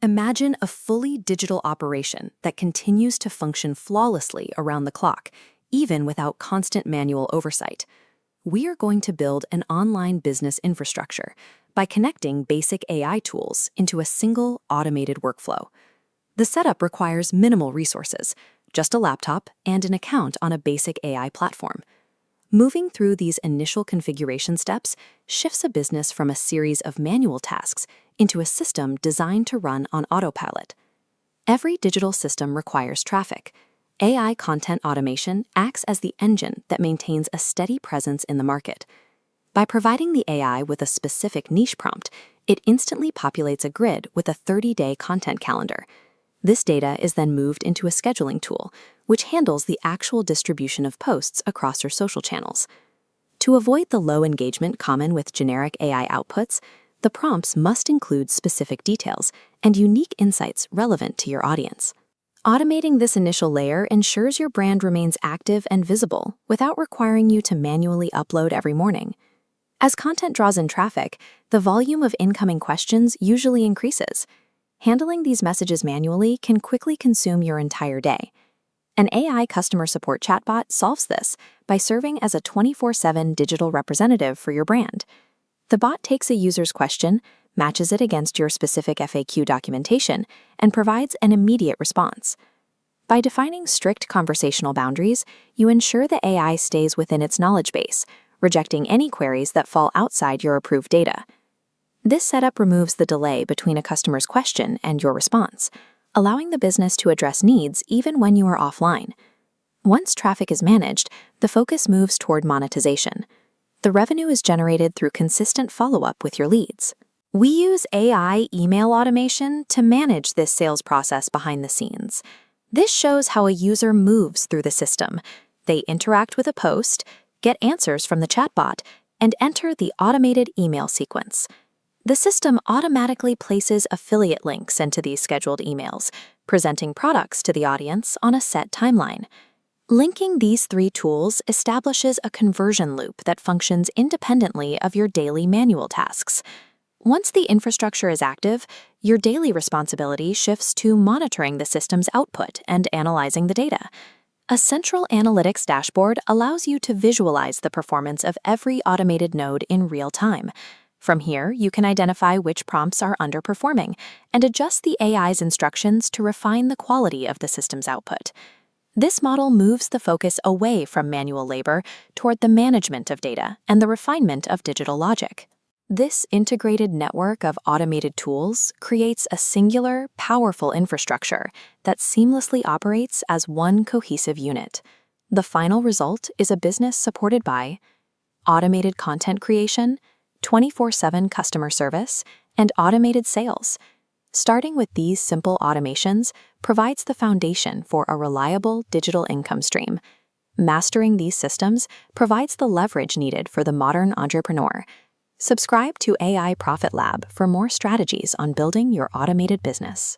Imagine a fully digital operation that continues to function flawlessly around the clock, even without constant manual oversight. We are going to build an online business infrastructure by connecting basic AI tools into a single automated workflow. The setup requires minimal resources, just a laptop and an account on a basic AI platform. Moving through these initial configuration steps shifts a business from a series of manual tasks into a system designed to run on autopilot. Every digital system requires traffic. AI content automation acts as the engine that maintains a steady presence in the market. By providing the AI with a specific niche prompt, it instantly populates a grid with a 30-day content calendar. This data is then moved into a scheduling tool, which handles the actual distribution of posts across your social channels. To avoid the low engagement common with generic AI outputs, the prompts must include specific details and unique insights relevant to your audience. Automating this initial layer ensures your brand remains active and visible without requiring you to manually upload every morning. As content draws in traffic, the volume of incoming questions usually increases. Handling these messages manually can quickly consume your entire day. An AI customer support chatbot solves this by serving as a 24/7 digital representative for your brand. The bot takes a user's question, matches it against your specific FAQ documentation, and provides an immediate response. By defining strict conversational boundaries, you ensure the AI stays within its knowledge base, rejecting any queries that fall outside your approved data. This setup removes the delay between a customer's question and your response, allowing the business to address needs even when you are offline. Once traffic is managed, the focus moves toward monetization. The revenue is generated through consistent follow-up with your leads. We use AI email automation to manage this sales process behind the scenes. This shows how a user moves through the system. They interact with a post, get answers from the chatbot, and enter the automated email sequence. The system automatically places affiliate links into these scheduled emails, presenting products to the audience on a set timeline. Linking these three tools establishes a conversion loop that functions independently of your daily manual tasks. Once the infrastructure is active, your daily responsibility shifts to monitoring the system's output and analyzing the data. A central analytics dashboard allows you to visualize the performance of every automated node in real time. From here, you can identify which prompts are underperforming and adjust the AI's instructions to refine the quality of the system's output. This model moves the focus away from manual labor toward the management of data and the refinement of digital logic. This integrated network of automated tools creates a singular, powerful infrastructure that seamlessly operates as one cohesive unit. The final result is a business supported by automated content creation, 24/7 customer service, and automated sales. Starting with these simple automations provides the foundation for a reliable digital income stream. Mastering these systems provides the leverage needed for the modern entrepreneur. Subscribe to AI Profit Lab for more strategies on building your automated business.